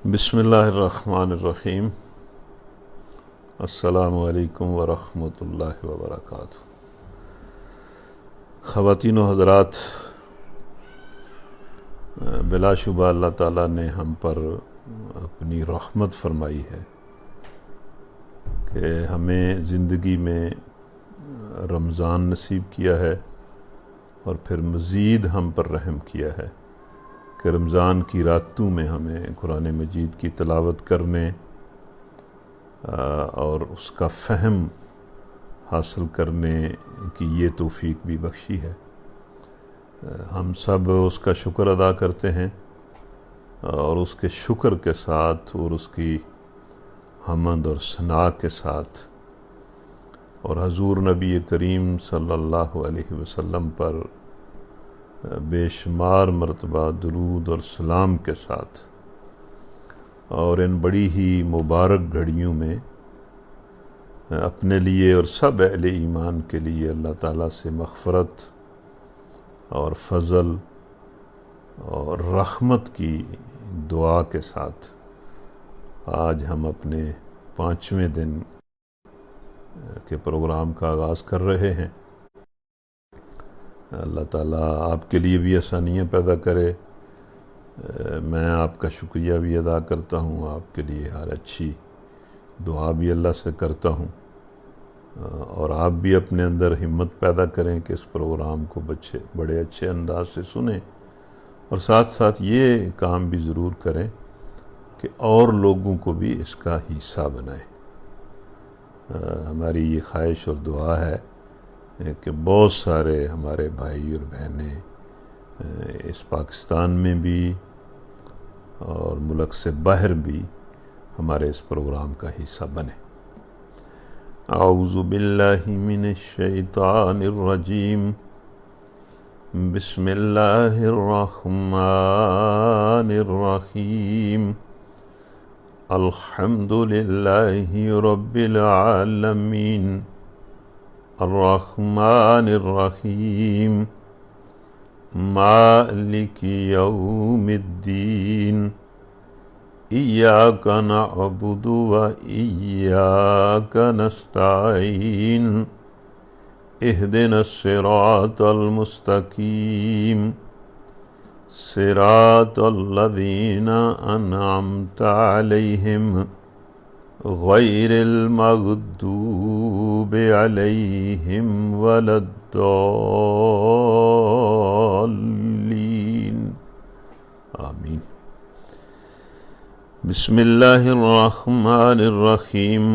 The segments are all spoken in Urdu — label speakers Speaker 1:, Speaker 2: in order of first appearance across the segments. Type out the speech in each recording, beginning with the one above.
Speaker 1: بسم اللہ الرحمن الرحیم۔ السلام علیکم ورحمۃ اللہ وبرکاتہ۔ خواتین و حضرات، بلا شبہ اللہ تعالیٰ نے ہم پر اپنی رحمت فرمائی ہے کہ ہمیں زندگی میں رمضان نصیب کیا ہے اور پھر مزید ہم پر رحم کیا ہے کہ رمضان کی راتوں میں ہمیں قرآن مجید کی تلاوت کرنے اور اس کا فہم حاصل کرنے کی یہ توفیق بھی بخشی ہے۔ ہم سب اس کا شکر ادا کرتے ہیں اور اس کے شکر کے ساتھ اور اس کی حمد اور ثنا کے ساتھ اور حضور نبی کریم صلی اللہ علیہ وسلم پر بے شمار مرتبہ درود اور سلام کے ساتھ اور ان بڑی ہی مبارک گھڑیوں میں اپنے لیے اور سب اہل ایمان کے لیے اللہ تعالیٰ سے مغفرت اور فضل اور رحمت کی دعا کے ساتھ آج ہم اپنے 5ویں دن کے پروگرام کا آغاز کر رہے ہیں۔ اللہ تعالیٰ آپ کے لیے بھی آسانیاں پیدا کرے۔ میں آپ کا شکریہ بھی ادا کرتا ہوں، آپ کے لیے ہر اچھی دعا بھی اللہ سے کرتا ہوں، اور آپ بھی اپنے اندر ہمت پیدا کریں کہ اس پروگرام کو بڑے اچھے انداز سے سنیں، اور ساتھ ساتھ یہ کام بھی ضرور کریں کہ اور لوگوں کو بھی اس کا حصہ بنائیں۔ ہماری یہ خواہش اور دعا ہے کہ بہت سارے ہمارے بھائی اور بہنیں اس پاکستان میں بھی اور ملک سے باہر بھی ہمارے اس پروگرام کا حصہ بنیں۔ اعوذ باللہ من الشیطان الرجیم، بسم اللہ الرحمن الرحیم، الحمد للہ رب العالمین، الرحمن الرحیم، مالک یوم الدین، ایاک نعبد و ایاک نستعین، اہدنا الصراط المستقیم، صراط الذین انعمت علیہم غیر المغضوب علیہم ولا الضالین، آمین۔ بسم اللہ الرحمن الرحیم،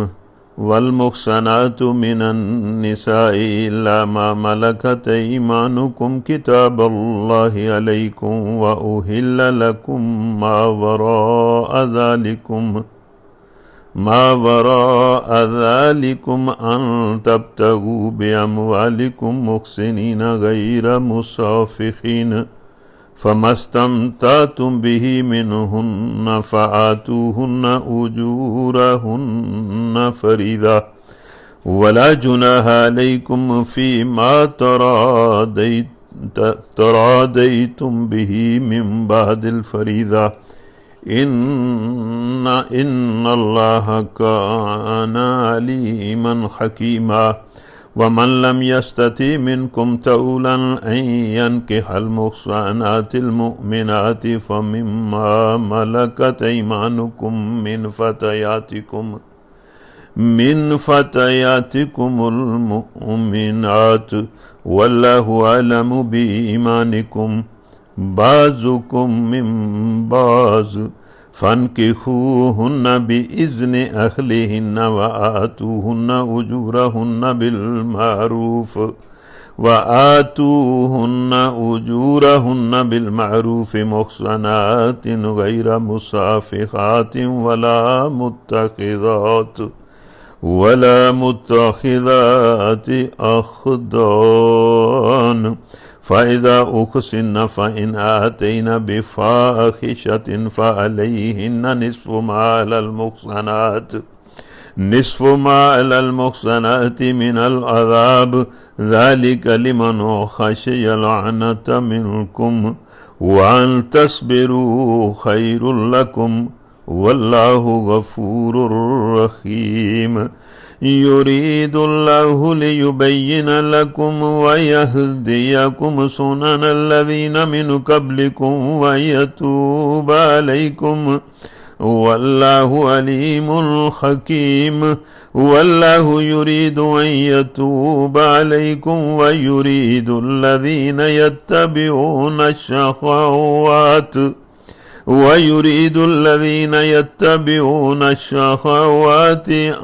Speaker 1: والمحصنات من النساء الا ما ملكت ایمانکم کتاب اللہ علیکم واحل لکم ما وراء ذلكم أن تبتغوا بأموالكم محسنين غير مسافحين، فما استمتعتم به منهن فآتوهن أجورهن فريضة، ولا جناح عليكم فيما تراضيتم به من بعد الفريضة، ان اللہ کان علیما حکیما، ومن لم یستطع منکم طولا ان ينکح المحصنات المؤمنات فمما ملکت ایمانکم من فتياتكم المؤمنات، واللہ اعلم بایمانکم بعضکم من بعض، فانکحوہن بإذن اہلہن وآتوہن اجورہن بالمعروف محصنات غیر مصافحات ولا متخذات اخدان، فَإِذَا أُحْصِنَّ فَإِنْ آتَيْنَ بِفَاحِشَةٍ فَعَلَيْهِنَّ نِصْفُ مَا عَلَى الْمُحْصَنَاتِ مِنَ الْعَذَابِ، ذَلِكَ لِمَنْ خَشِيَ الْعَنَتَ مِنْكُمْ، وَأَنْ تَصْبِرُوا خَيْرٌ لَكُمْ، واللہ غفور رحیم یرید اللہ لیبین لکم ویہدیکم سنن الذین من قبلکم ویتوب علیکم واللہ علیم حکیم واللہ یرید ان یتوب علیکم ویرید الذین یتبعون الشہوات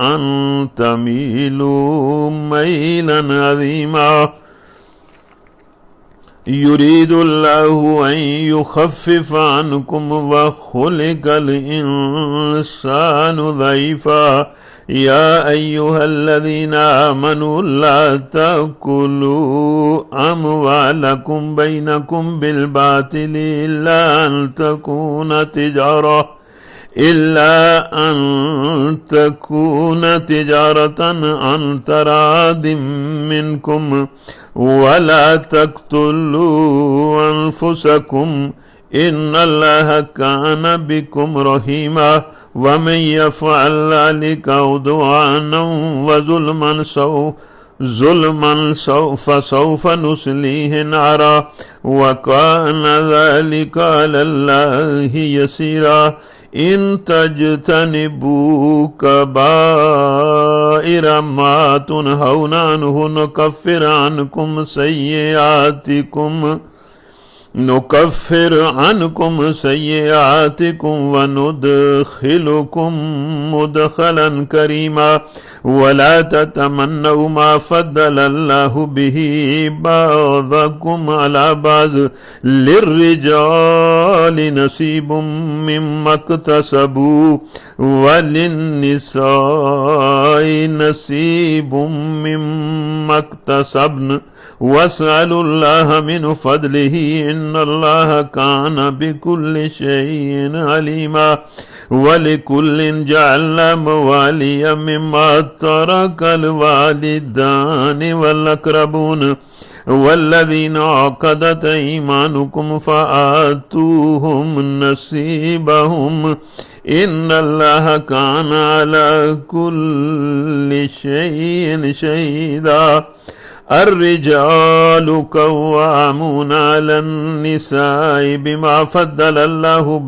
Speaker 1: أن تميلوا ميلا عظيما يريد الله أن يخفف عنكم وخلق الإنسان ضعيفا يا أيها الذين آمنوا لا تأكلوا أموالكم بينكم بالباطل إلا أن تكون تجارة عن تراض منكم ولا تقتلوا أنفسكم إن الله كان بكم رحيما ومن يفعل ذلك عدوانا وظلما فسوف نصليه نارا وكان ذلك على الله يسيرا إن تجتنبوا كبائر ما تنهون عنه نكفر عنكم سيئاتكم وندخلكم مدخلا كريما ولا تتمنوا ما فضل الله به بعضكم على بعض للرجال نصيب مما اكتسبوا وللنساء نصيب مما اكتسبن واسألوا الله من فضله إن الله كان بكل شيء عليما ولكل جعلنا مواليا مما ترك الوالدان والأقربون والذين عقدت أيمانكم فآتوهم نصيبهم إن الله كان على كل شيء شهيدا الرجال قوامون على النساء بما فضل الله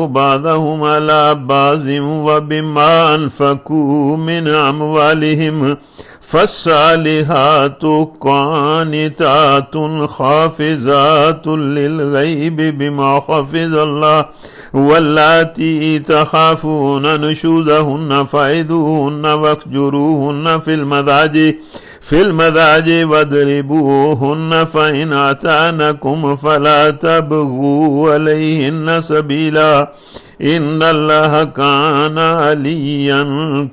Speaker 1: بعضهم على بعض وبما أنفقوا من أموالهم فالصالحات قانتات حافظات للغيب بما حفظ الله واللاتي تخافون نشوزهن فعظوهن واهجروهن في المضاجع واضربوهن فإن أطعنكم فلا تبغوا عليهن سبيلا إن الله كان عليا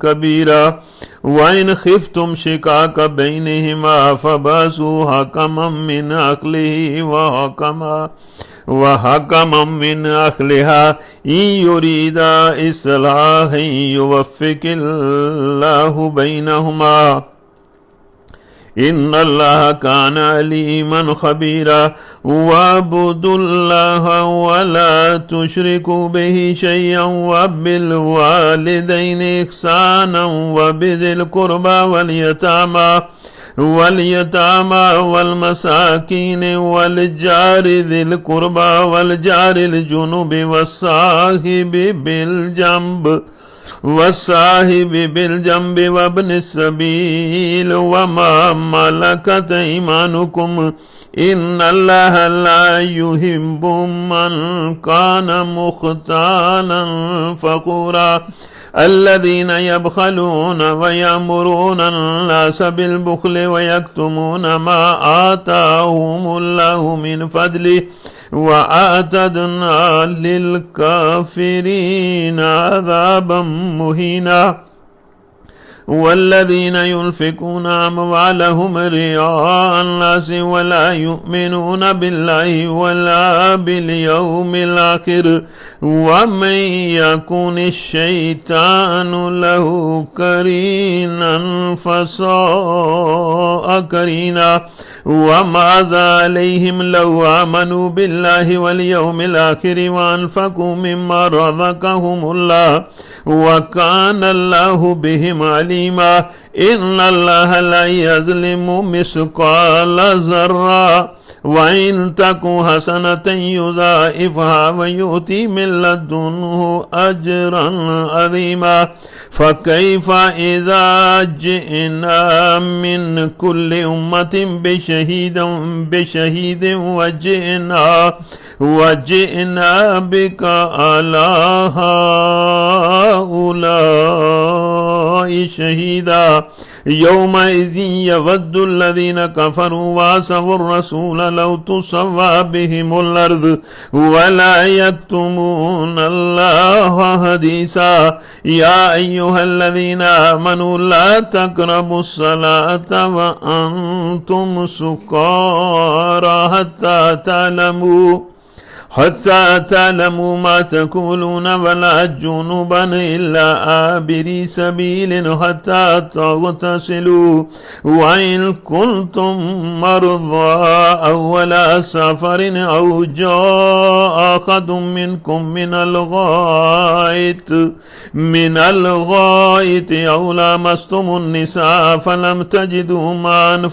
Speaker 1: كبيرا وإن خفتم شقاق بينهما فبعثوا حكما من أهله وحكما من أهلها إن يريدا إصلاحا يوفق الله بينهما إن الله كان عليما خبيرا واعبدوا الله ولا تشركوا به شيئا وبالوالدين إحسانا وبذي القربى واليتامى والمساكين والجار ذي القربى والجار الجنوب والصاحب بالجنب وابن السبيل وما ملكت أيمانكم إن الله لا يحب من كان مختالا فخورا الذين يبخلون ويأمرون الناس بالبخل ويكتمون ما آتاهم الله من فضله وأعتدنا للكافرين عذابا مهينا والذين ينفقون أموالهم رئاء الناس ولا يؤمنون بالله ولا باليوم الآخر ومن يكن الشيطان له قرينا فساء قرينا وماذا عليهم لو آمنوا بالله واليوم الآخر وأنفقوا مما رزقهم الله وكان الله بهم عليما إن الله لا يظلم مثقال ذرة وإن تك حسنة يضاعفها ويؤتي من لدنه أجرا عظيما فكيف إذا جئنا من كل أمة بشهيد وجئنا بك على هؤلاء شهيدا يومئذ يود الذين كفروا وعصوا الرسول لو تسوى بهم الأرض ولا يكتمون الله حديثا يا أيها الذين آمنوا لا تقربوا الصلاة وأنتم سكارى حتى تعلموا ما تقولون ولا جنبا إلا عابري سبيل حتى تغتسلوا وإن كنتم مرضى أو على سفر أو جاء أحد منكم من الغائط أو لامستم النساء فلم تجدوا ماء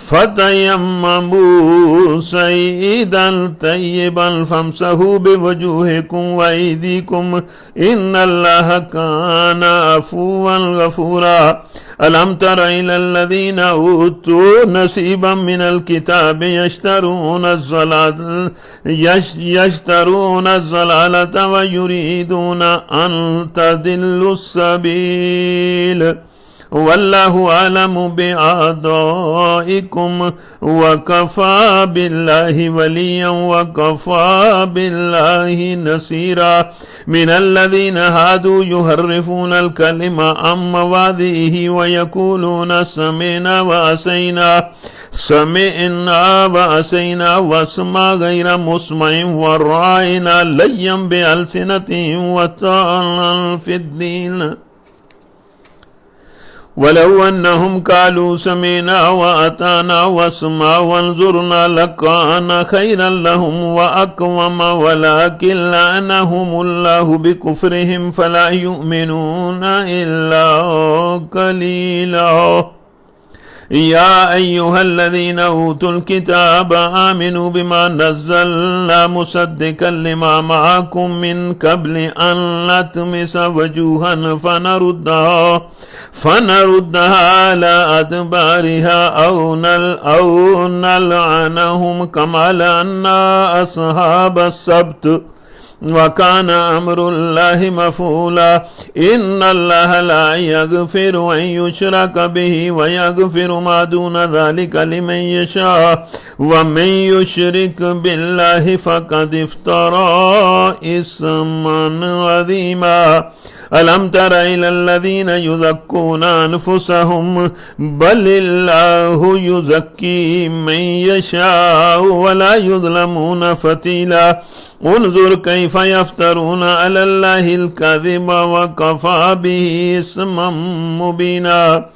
Speaker 1: فتيمموا صعيدا طيبا فامسحوا بوجوهكم وأيديكم إن الله كان عفوا غفورا ألم تر إلى الذين أوتوا نصيبا من الكتاب يشترون الضلالة ويريدون أن تضلوا السبيل والله أعلم بأعدائكم وكفى بالله وليا وكفى بالله نصيرا من الذين هادوا يحرفون الكلم عن مواضعه ويقولون سمعنا وعصينا واسمع غير مسمع وراعنا ليا بألسنتهم وطعنا في الدين ولو أنهم قالوا سمعنا وأطعنا واسمع وانظرنا لكان خيرا لهم وأقوم ولكن لعنهم الله بكفرهم فلا يؤمنون إلا قليلا يا أيها الذين أوتوا الكتاب آمنوا بما نزلنا مصدقا لما معكم من قبل أن نطمس وجوها فنردها على أدبارها أو نلعنهم كما لعنا أصحاب السبت وكان أمر الله مفعولا إن الله لا يغفر أن يشرك به ويغفر ما دون ذلك لمن يشاء ومن يشرك بالله فقد افترى إثما عظيما ألم تر إلى الذين يزكون أنفسهم بل الله يزكي من يشاء ولا يظلمون فتيلا انظر كيف يفترون على الله الكذب وكفى به إثما مبينا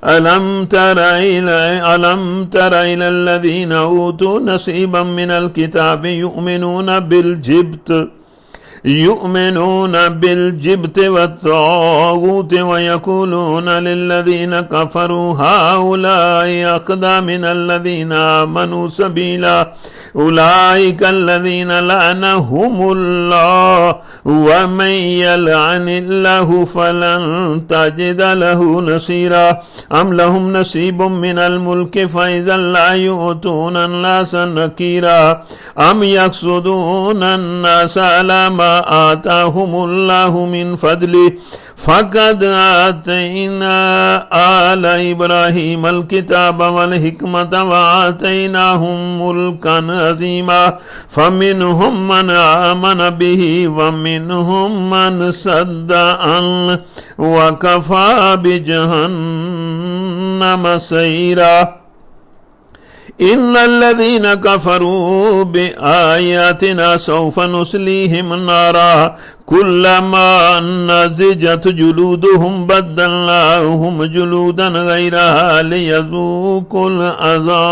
Speaker 1: ألم تر إلى الذين أوتوا نصيبا من الكتاب يؤمنون بالجبت والطاغوت ويقولون للذين كفروا هؤلاء أهدى من الذين آمنوا سبيلا أولئك الذين لعنهم الله ومن يلعن الله فلن تجد له نصيرا أم لهم نصيب من الملك فإذا لا يؤتون الناس نكيرا أم يقصدون الناس على ما آتاهم الله من فضله فقد آتينا آل إبراهيم الكتاب والحكمة وآتيناهم ملكا عظيما فمنهم من آمن به ومنهم من صد عنه وكفى بجهنم سعيرا إن الذين كفروا بآياتنا سوف نصليهم نارا كلما نضجت جلودهم بدلناهم جلودا غيرها ليذوقوا العذاب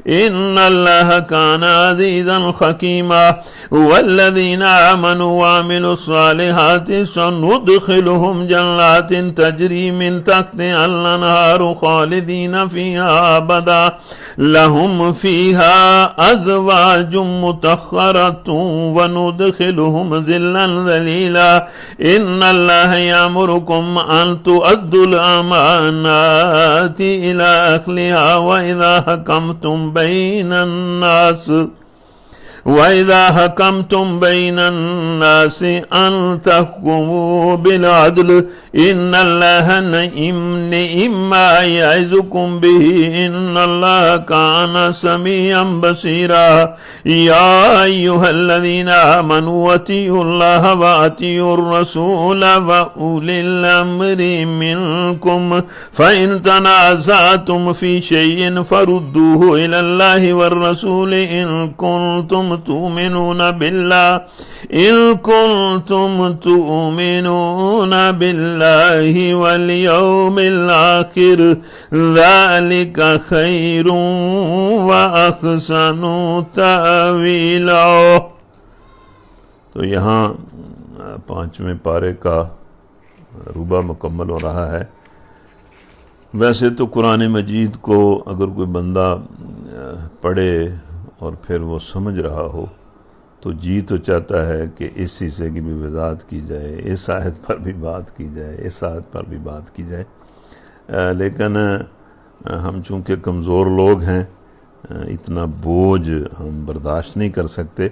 Speaker 1: إن الله كان عزيزا حكيما والذين آمنوا وعملوا الصالحات سندخلهم جنات تجري من تحتها الأنهار خالدين فيها أبدا لهم فيها أزواج مطهرة وندخلهم ذلا ذليلا إن الله يأمركم أن تؤدوا الأمانات إلى أهلها وإذا حكمتم بين الناس أن تحكموا بالعدل إن الله نعم ما يعظكم به إن الله كان سميعا بصيرا يا أيها الذين آمنوا أطيعوا الله وأطيعوا الرسول وأولي الأمر منكم فإن تنازعتم في شيء فردوه إلى الله والرسول إن كنتم تؤمنون بالله واليوم الآخر ذلك خير وأحسن تأويلا۔ تو یہاں 5ویں پارے کا ربع مکمل ہو رہا ہے۔ ویسے تو قرآن مجید کو اگر کوئی بندہ پڑھے اور پھر وہ سمجھ رہا ہو تو جی تو چاہتا ہے کہ اس حصے کی بھی وضاحت کی جائے، اس آیت پر بھی بات کی جائے، اس آیت پر بھی بات کی جائے، لیکن ہم چونکہ کمزور لوگ ہیں، اتنا بوجھ ہم برداشت نہیں کر سکتے،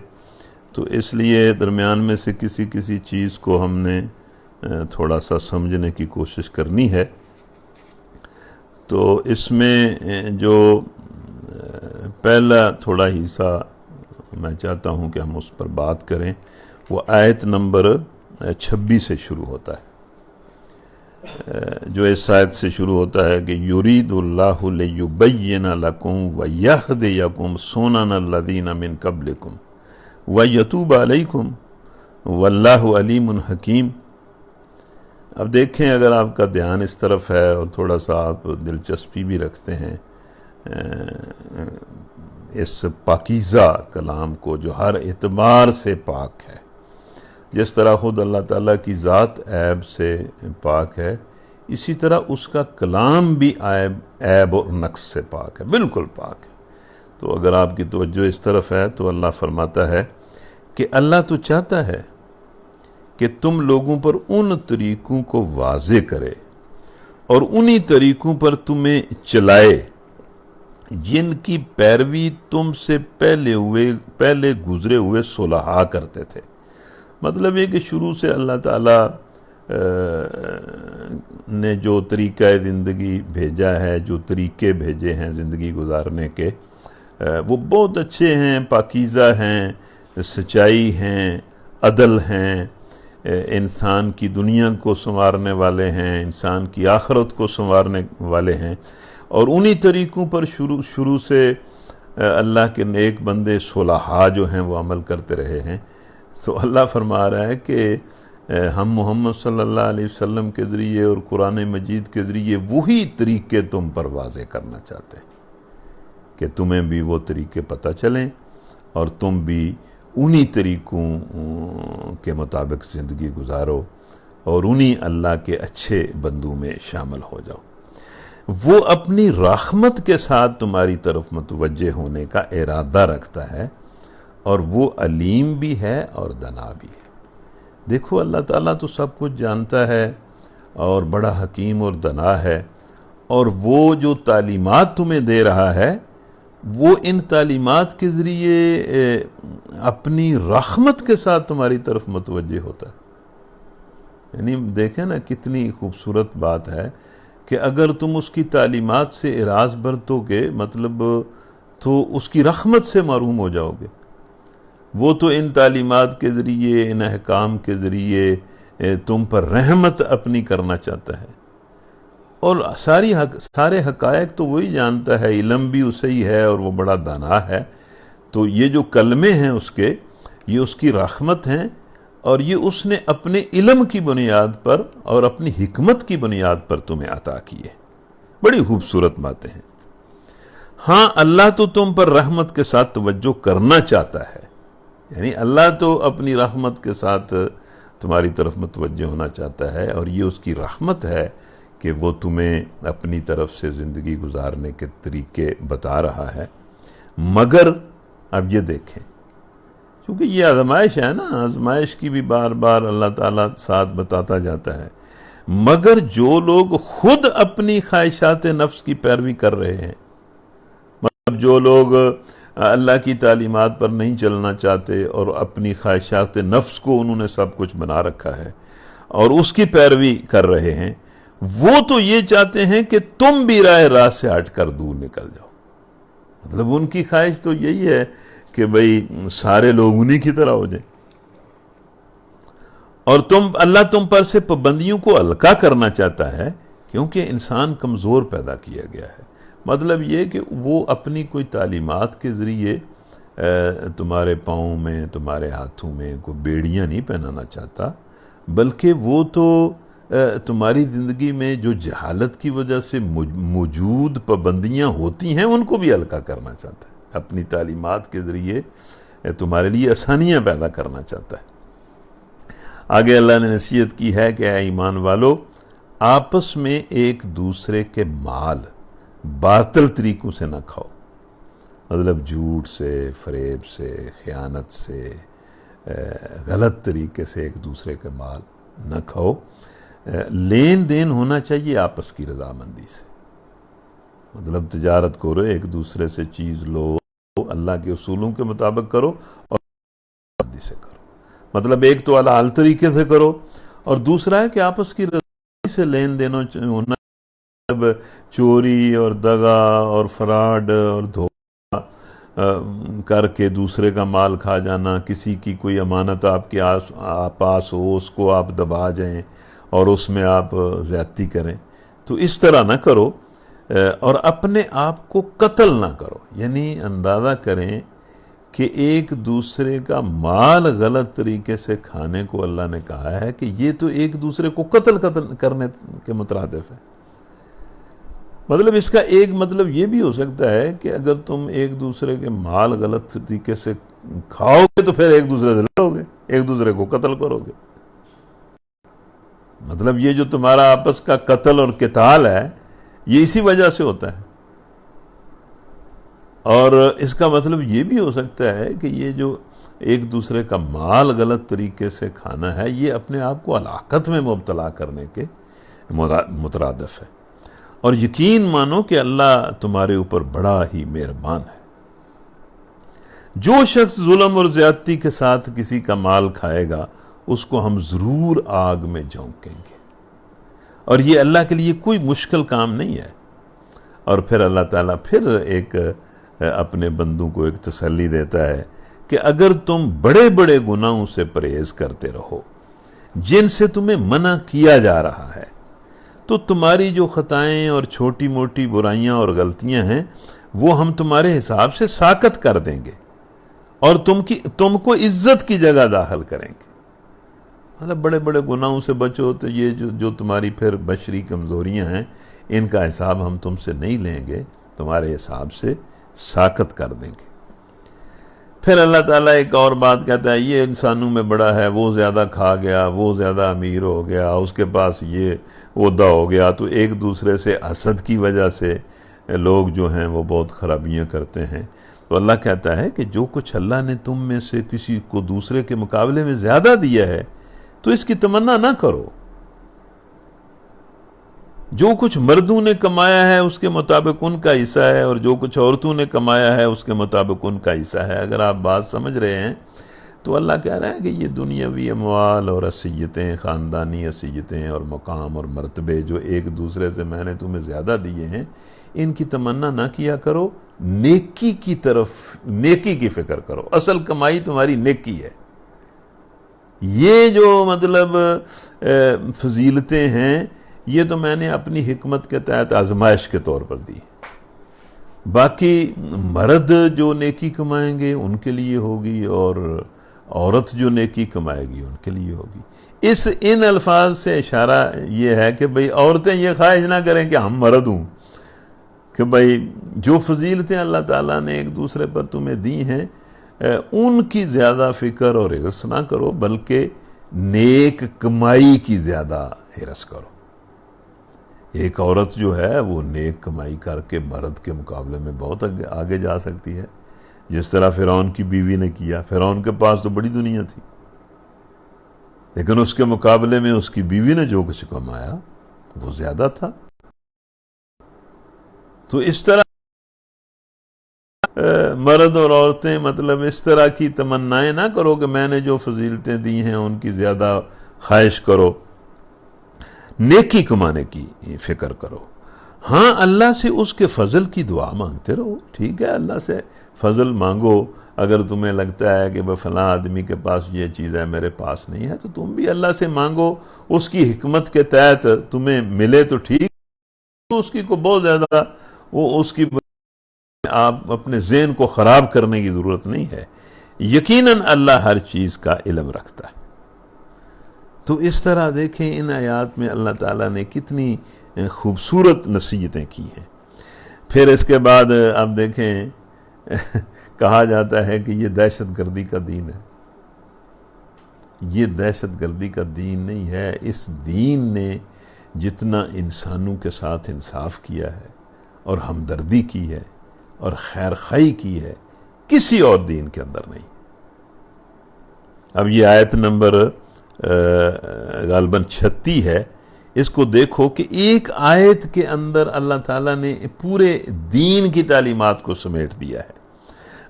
Speaker 1: تو اس لیے درمیان میں سے کسی چیز کو ہم نے تھوڑا سا سمجھنے کی کوشش کرنی ہے۔ تو اس میں جو پہلا تھوڑا حصہ میں چاہتا ہوں کہ ہم اس پر بات کریں، وہ آیت نمبر 26 سے شروع ہوتا ہے، جو اس آیت سے شروع ہوتا ہے کہ یرید اللہ لیبین لکم ویہدیکم سنن الذین من قبلکم ویتوب علیکم واللہ علیم حکیم۔ اب دیکھیں، اگر آپ کا دھیان اس طرف ہے اور تھوڑا سا آپ دلچسپی بھی رکھتے ہیں اس پاکیزہ کلام کو جو ہر اعتبار سے پاک ہے، جس طرح خود اللہ تعالیٰ کی ذات عیب سے پاک ہے، اسی طرح اس کا کلام بھی عیب اور نقص سے پاک ہے، بالکل پاک ہے۔ تو اگر آپ کی توجہ اس طرف ہے تو اللہ فرماتا ہے کہ اللہ تو چاہتا ہے کہ تم لوگوں پر ان طریقوں کو واضح کرے اور انہی طریقوں پر تمہیں چلائے جن کی پیروی تم سے پہلے گزرے ہوئے صلحاء کرتے تھے۔ مطلب یہ کہ شروع سے اللہ تعالیٰ نے جو طریقہ زندگی بھیجا ہے، جو طریقے بھیجے ہیں زندگی گزارنے کے، وہ بہت اچھے ہیں، پاکیزہ ہیں، سچائی ہیں، عدل ہیں، انسان کی دنیا کو سنوارنے والے ہیں، انسان کی آخرت کو سنوارنے والے ہیں، اور انہی طریقوں پر شروع سے اللہ کے نیک بندے صلحاء جو ہیں وہ عمل کرتے رہے ہیں۔ تو اللہ فرما رہا ہے کہ ہم محمد صلی اللہ علیہ وسلم کے ذریعے اور قرآن مجید کے ذریعے وہی طریقے تم پر واضح کرنا چاہتے ہیں کہ تمہیں بھی وہ طریقے پتہ چلیں اور تم بھی انہی طریقوں کے مطابق زندگی گزارو اور انہی اللہ کے اچھے بندوں میں شامل ہو جاؤ۔ وہ اپنی رحمت کے ساتھ تمہاری طرف متوجہ ہونے کا ارادہ رکھتا ہے اور وہ علیم بھی ہے اور دنا بھی ہے۔ دیکھو، اللہ تعالیٰ تو سب کچھ جانتا ہے اور بڑا حکیم اور دنا ہے، اور وہ جو تعلیمات تمہیں دے رہا ہے وہ ان تعلیمات کے ذریعے اپنی رحمت کے ساتھ تمہاری طرف متوجہ ہوتا ہے. یعنی دیکھیں نا کتنی خوبصورت بات ہے کہ اگر تم اس کی تعلیمات سے اعراض برتو گے مطلب تو اس کی رحمت سے محروم ہو جاؤ گے. وہ تو ان تعلیمات کے ذریعے ان احکام کے ذریعے تم پر رحمت اپنی کرنا چاہتا ہے، اور سارے حقائق تو وہی جانتا ہے، علم بھی اسے ہی ہے اور وہ بڑا دانا ہے. تو یہ جو کلمے ہیں اس کے، یہ اس کی رحمت ہیں، اور یہ اس نے اپنے علم کی بنیاد پر اور اپنی حکمت کی بنیاد پر تمہیں عطا کیے. بڑی خوبصورت باتیں ہیں. ہاں اللہ تو تم پر رحمت کے ساتھ توجہ کرنا چاہتا ہے، یعنی اللہ تو اپنی رحمت کے ساتھ تمہاری طرف متوجہ ہونا چاہتا ہے، اور یہ اس کی رحمت ہے کہ وہ تمہیں اپنی طرف سے زندگی گزارنے کے طریقے بتا رہا ہے. مگر اب یہ دیکھیں، کیونکہ یہ آزمائش ہے نا، آزمائش کی بھی بار بار اللہ تعالیٰ ساتھ بتاتا جاتا ہے. مگر جو لوگ خود اپنی خواہشات نفس کی پیروی کر رہے ہیں، مطلب جو لوگ اللہ کی تعلیمات پر نہیں چلنا چاہتے اور اپنی خواہشات نفس کو انہوں نے سب کچھ بنا رکھا ہے اور اس کی پیروی کر رہے ہیں، وہ تو یہ چاہتے ہیں کہ تم بھی راہ سے ہٹ کر دور نکل جاؤ. مطلب ان کی خواہش تو یہی ہے کہ بھئی سارے لوگ انہی کی طرح ہو جائیں، اور اللہ تم پر سے پابندیوں کو ہلکا کرنا چاہتا ہے، کیونکہ انسان کمزور پیدا کیا گیا ہے. مطلب یہ کہ وہ اپنی کوئی تعلیمات کے ذریعے تمہارے پاؤں میں تمہارے ہاتھوں میں کوئی بیڑیاں نہیں پہنانا چاہتا، بلکہ وہ تو تمہاری زندگی میں جو جہالت کی وجہ سے موجود پابندیاں ہوتی ہیں ان کو بھی ہلکا کرنا چاہتا ہے. اپنی تعلیمات کے ذریعے تمہارے لیے آسانیاں پیدا کرنا چاہتا ہے. آگے اللہ نے نصیحت کی ہے کہ اے ایمان والو، آپس میں ایک دوسرے کے مال باطل طریقوں سے نہ کھاؤ. مطلب جھوٹ سے، فریب سے، خیانت سے، غلط طریقے سے ایک دوسرے کے مال نہ کھاؤ. لین دین ہونا چاہیے آپس کی رضامندی سے. مطلب تجارت کرو، ایک دوسرے سے چیز لو، اللہ کے اصولوں کے مطابق کرو اور رضامندی سے کرو. مطلب ایک تو حلال طریقے سے کرو، اور دوسرا ہے کہ آپس کی رضامندی سے لین دین ہونا. چوری اور دغا اور فراڈ اور دھوکہ کر کے دوسرے کا مال کھا جانا، کسی کی کوئی امانت آپ کے پاس ہو اس کو آپ دبا جائیں اور اس میں آپ زیادتی کریں، تو اس طرح نہ کرو. اور اپنے آپ کو قتل نہ کرو، یعنی اندازہ کریں کہ ایک دوسرے کا مال غلط طریقے سے کھانے کو اللہ نے کہا ہے کہ یہ تو ایک دوسرے کو قتل کرنے کے مترادف ہے. مطلب اس کا ایک مطلب یہ بھی ہو سکتا ہے کہ اگر تم ایک دوسرے کے مال غلط طریقے سے کھاؤ گے تو پھر ایک دوسرے سے لڑو گے، ایک دوسرے کو قتل کرو گے. مطلب یہ جو تمہارا آپس کا قتل اور قتال ہے یہ اسی وجہ سے ہوتا ہے. اور اس کا مطلب یہ بھی ہو سکتا ہے کہ یہ جو ایک دوسرے کا مال غلط طریقے سے کھانا ہے یہ اپنے آپ کو ہلاکت میں مبتلا کرنے کے مترادف ہے. اور یقین مانو کہ اللہ تمہارے اوپر بڑا ہی مہربان ہے. جو شخص ظلم اور زیادتی کے ساتھ کسی کا مال کھائے گا اس کو ہم ضرور آگ میں جھونکیں گے، اور یہ اللہ کے لیے کوئی مشکل کام نہیں ہے. اور پھر اللہ تعالیٰ پھر ایک اپنے بندوں کو ایک تسلی دیتا ہے کہ اگر تم بڑے بڑے گناہوں سے پرہیز کرتے رہو جن سے تمہیں منع کیا جا رہا ہے تو تمہاری جو خطائیں اور چھوٹی موٹی برائیاں اور غلطیاں ہیں وہ ہم تمہارے حساب سے ساقط کر دیں گے اور تم کو عزت کی جگہ داخل کریں گے. مطلب بڑے بڑے گناہوں سے بچو تو یہ جو تمہاری پھر بشری کمزوریاں ہیں ان کا حساب ہم تم سے نہیں لیں گے، تمہارے حساب سے ساقط کر دیں گے. پھر اللہ تعالیٰ ایک اور بات کہتا ہے، یہ انسانوں میں بڑا ہے، وہ زیادہ کھا گیا، وہ زیادہ امیر ہو گیا، اس کے پاس یہ عہدہ ہو گیا. تو ایک دوسرے سے حسد کی وجہ سے لوگ جو ہیں وہ بہت خرابیاں کرتے ہیں. تو اللہ کہتا ہے کہ جو کچھ اللہ نے تم میں سے کسی کو دوسرے کے مقابلے میں زیادہ دیا ہے تو اس کی تمنا نہ کرو. جو کچھ مردوں نے کمایا ہے اس کے مطابق ان کا حصہ ہے، اور جو کچھ عورتوں نے کمایا ہے اس کے مطابق ان کا حصہ ہے۔ اگر آپ بات سمجھ رہے ہیں تو اللہ کہہ رہا ہے کہ یہ دنیاوی اموال اور حیثیتیں، خاندانی حیثیتیں اور مقام اور مرتبے جو ایک دوسرے سے میں نے تمہیں زیادہ دیے ہیں، ان کی تمنا نہ کیا کرو، نیکی کی طرف، نیکی کی فکر کرو۔ اصل کمائی تمہاری نیکی ہے۔ یہ جو مطلب فضیلتیں ہیں، یہ تو میں نے اپنی حکمت کے تحت آزمائش کے طور پر دی۔ باقی مرد جو نیکی کمائیں گے ان کے لیے ہوگی، اور عورت جو نیکی کمائے گی ان کے لیے ہوگی۔ ان الفاظ سے اشارہ یہ ہے کہ بھئی عورتیں یہ خواہش نہ کریں کہ ہم مرد ہوں، کہ بھئی جو فضیلتیں اللہ تعالیٰ نے ایک دوسرے پر تمہیں دی ہیں ان کی زیادہ فکر اور حرص نہ کرو، بلکہ نیک کمائی کی زیادہ حرص کرو۔ ایک عورت جو ہے وہ نیک کمائی کر کے مرد کے مقابلے میں بہت آگے جا سکتی ہے، جس طرح فرعون کی بیوی نے کیا۔ فرعون کے پاس تو بڑی دنیا تھی، لیکن اس کے مقابلے میں اس کی بیوی نے جو کچھ کمایا وہ زیادہ تھا۔ تو اس طرح مرد اور عورتیں مطلب اس طرح کی تمنائیں نہ کرو کہ میں نے جو فضیلتیں دی ہیں ان کی زیادہ خواہش کرو، نیکی کمانے کی فکر کرو۔ ہاں اللہ سے اس کے فضل کی دعا مانگتے رہو، ٹھیک ہے، اللہ سے فضل مانگو۔ اگر تمہیں لگتا ہے کہ فلاں آدمی کے پاس یہ چیز ہے میرے پاس نہیں ہے، تو تم بھی اللہ سے مانگو، اس کی حکمت کے تحت تمہیں ملے تو ٹھیک، اس کی کو بہت زیادہ اس کی آپ اپنے ذہن کو خراب کرنے کی ضرورت نہیں ہے۔ یقیناً اللہ ہر چیز کا علم رکھتا ہے۔ تو اس طرح دیکھیں ان آیات میں اللہ تعالیٰ نے کتنی خوبصورت نصیحتیں کی ہیں۔ پھر اس کے بعد آپ دیکھیں کہا جاتا ہے کہ یہ دہشت گردی کا دین ہے۔ یہ دہشت گردی کا دین نہیں ہے۔ اس دین نے جتنا انسانوں کے ساتھ انصاف کیا ہے اور ہمدردی کی ہے اور خیر خواہی کی ہے، کسی اور دین کے اندر نہیں۔ اب یہ آیت نمبر غالباً 36 ہے، اس کو دیکھو کہ ایک آیت کے اندر اللہ تعالیٰ نے پورے دین کی تعلیمات کو سمیٹ دیا ہے۔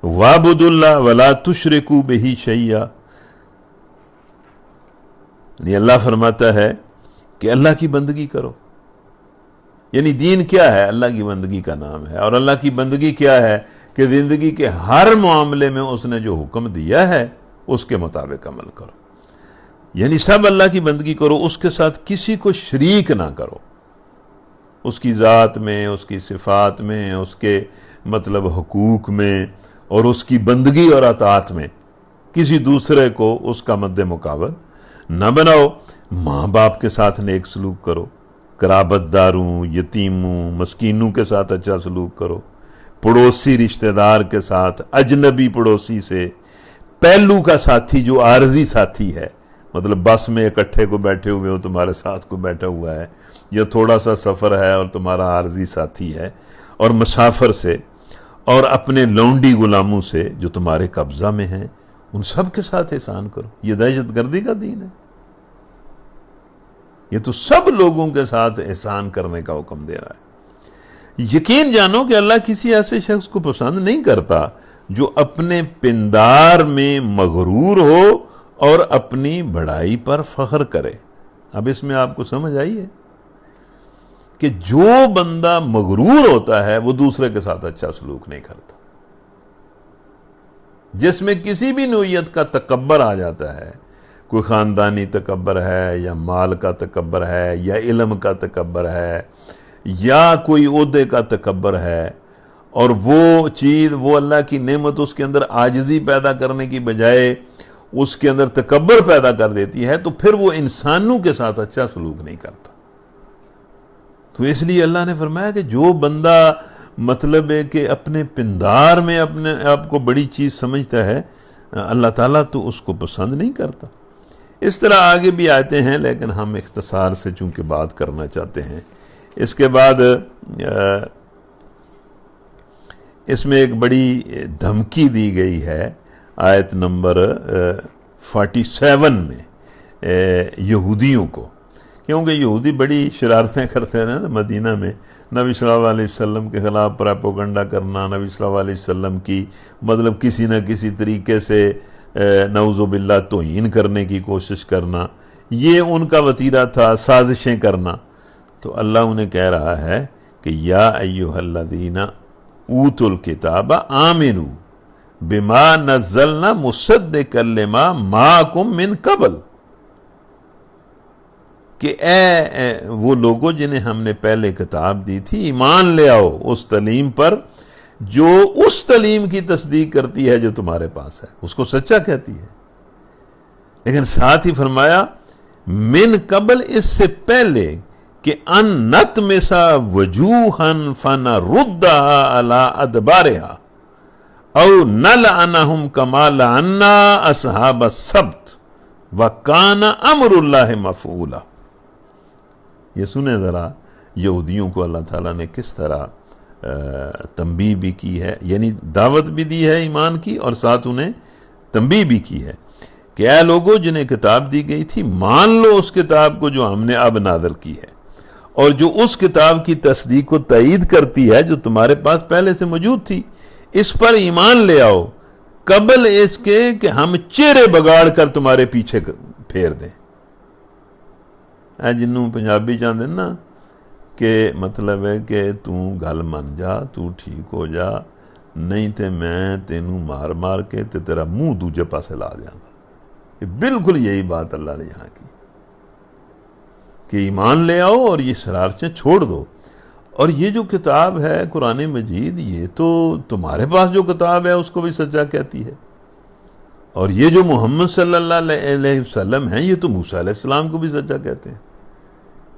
Speaker 1: وَاعْبُدُوا اللَّهَ وَلَا تُشْرِكُوا بِهِ شَيْئًا، یعنی اللہ فرماتا ہے کہ اللہ کی بندگی کرو۔ یعنی دین کیا ہے؟ اللہ کی بندگی کا نام ہے۔ اور اللہ کی بندگی کیا ہے؟ کہ زندگی کے ہر معاملے میں اس نے جو حکم دیا ہے اس کے مطابق عمل کرو۔ یعنی سب اللہ کی بندگی کرو، اس کے ساتھ کسی کو شریک نہ کرو، اس کی ذات میں، اس کی صفات میں، اس کے مطلب حقوق میں، اور اس کی بندگی اور اطاعت میں کسی دوسرے کو اس کا مد مقابل نہ بناؤ۔ ماں باپ کے ساتھ نیک سلوک کرو، قرابت داروں، یتیموں، مسکینوں کے ساتھ اچھا سلوک کرو، پڑوسی رشتہ دار کے ساتھ، اجنبی پڑوسی سے، پہلو کا ساتھی جو عارضی ساتھی ہے، مطلب بس میں اکٹھے کو بیٹھے ہوئے ہو، تمہارے ساتھ کو بیٹھا ہوا ہے، یا تھوڑا سا سفر ہے اور تمہارا عارضی ساتھی ہے، اور مسافر سے، اور اپنے لونڈی غلاموں سے جو تمہارے قبضہ میں ہیں، ان سب کے ساتھ احسان کرو۔ یہ دہشت گردی کا دین ہے۔ یہ تو سب لوگوں کے ساتھ احسان کرنے کا حکم دے رہا ہے۔ یقین جانو کہ اللہ کسی ایسے شخص کو پسند نہیں کرتا جو اپنے پندار میں مغرور ہو اور اپنی بڑائی پر فخر کرے۔ اب اس میں آپ کو سمجھ آئی ہے کہ جو بندہ مغرور ہوتا ہے وہ دوسرے کے ساتھ اچھا سلوک نہیں کرتا۔ جس میں کسی بھی نوعیت کا تکبر آ جاتا ہے، کوئی خاندانی تکبر ہے، یا مال کا تکبر ہے، یا علم کا تکبر ہے، یا کوئی عہدے کا تکبر ہے، اور وہ چیز، وہ اللہ کی نعمت اس کے اندر عاجزی پیدا کرنے کی بجائے اس کے اندر تکبر پیدا کر دیتی ہے، تو پھر وہ انسانوں کے ساتھ اچھا سلوک نہیں کرتا۔ تو اس لیے اللہ نے فرمایا کہ جو بندہ مطلب ہے کہ اپنے پندار میں اپنے آپ کو بڑی چیز سمجھتا ہے، اللہ تعالیٰ تو اس کو پسند نہیں کرتا۔ اس طرح آگے بھی آتے ہیں، لیکن ہم اختصار سے چونکہ بات کرنا چاہتے ہیں۔ اس کے بعد اس میں ایک بڑی دھمکی دی گئی ہے آیت نمبر 47 میں یہودیوں کو، کہ کیونکہ یہودی بڑی شرارتیں کرتے رہے نا مدینہ میں، نبی صلی اللہ علیہ وسلم کے خلاف پراپوگنڈا کرنا، نبی صلی اللہ علیہ وسلم کی مطلب کسی نہ کسی طریقے سے نعوذ باللہ توہین کرنے کی کوشش کرنا، یہ ان کا وتیرہ تھا، سازشیں کرنا۔ تو اللہ انہیں کہہ رہا ہے کہ یا ایھا الذین اوتوا الکتاب آمنوا بما نزلنا مصدقا لما معکم من قبل، کہ اے وہ لوگوں جنہیں ہم نے پہلے کتاب دی تھی، ایمان لے آؤ اس تعلیم پر جو اس تعلیم کی تصدیق کرتی ہے جو تمہارے پاس ہے، اس کو سچا کہتی ہے۔ لیکن ساتھ ہی فرمایا من قبل، اس سے پہلے کہ ان نطمسا وجوہن فنردھا علی ادبارہا او نلعنہم کما لعنا اصحاب السبت وکان امر اللہ مفعولا۔ یہ سنیں ذرا یہودیوں کو اللہ تعالیٰ نے کس طرح تنبیہ بھی کی ہے، یعنی دعوت بھی دی ہے ایمان کی، اور ساتھ انہیں تنبیہ بھی کی ہے کہ اے لوگوں جنہیں کتاب دی گئی تھی، مان لو اس کتاب کو جو ہم نے اب نازل کی ہے، اور جو اس کتاب کی تصدیق کو تائید کرتی ہے جو تمہارے پاس پہلے سے موجود تھی، اس پر ایمان لے آؤ قبل اس کے کہ ہم چہرے بگاڑ کر تمہارے پیچھے پھیر دیں۔ اے جنوں پنجابی چاہتے نا کہ مطلب ہے کہ تو گل من جا، تو ٹھیک ہو جا، نہیں تے میں تینوں مار مار کے تے تیرا منہ دوجے پاسے لا دیاں گا۔ یہ بالکل یہی بات اللہ نے یہاں کی کہ ایمان لے آؤ اور یہ شرارتیں چھوڑ دو۔ اور یہ جو کتاب ہے قرآن مجید، یہ تو تمہارے پاس جو کتاب ہے اس کو بھی سچا کہتی ہے، اور یہ جو محمد صلی اللہ علیہ وسلم ہیں یہ تو موسیٰ علیہ السلام کو بھی سچا کہتے ہیں،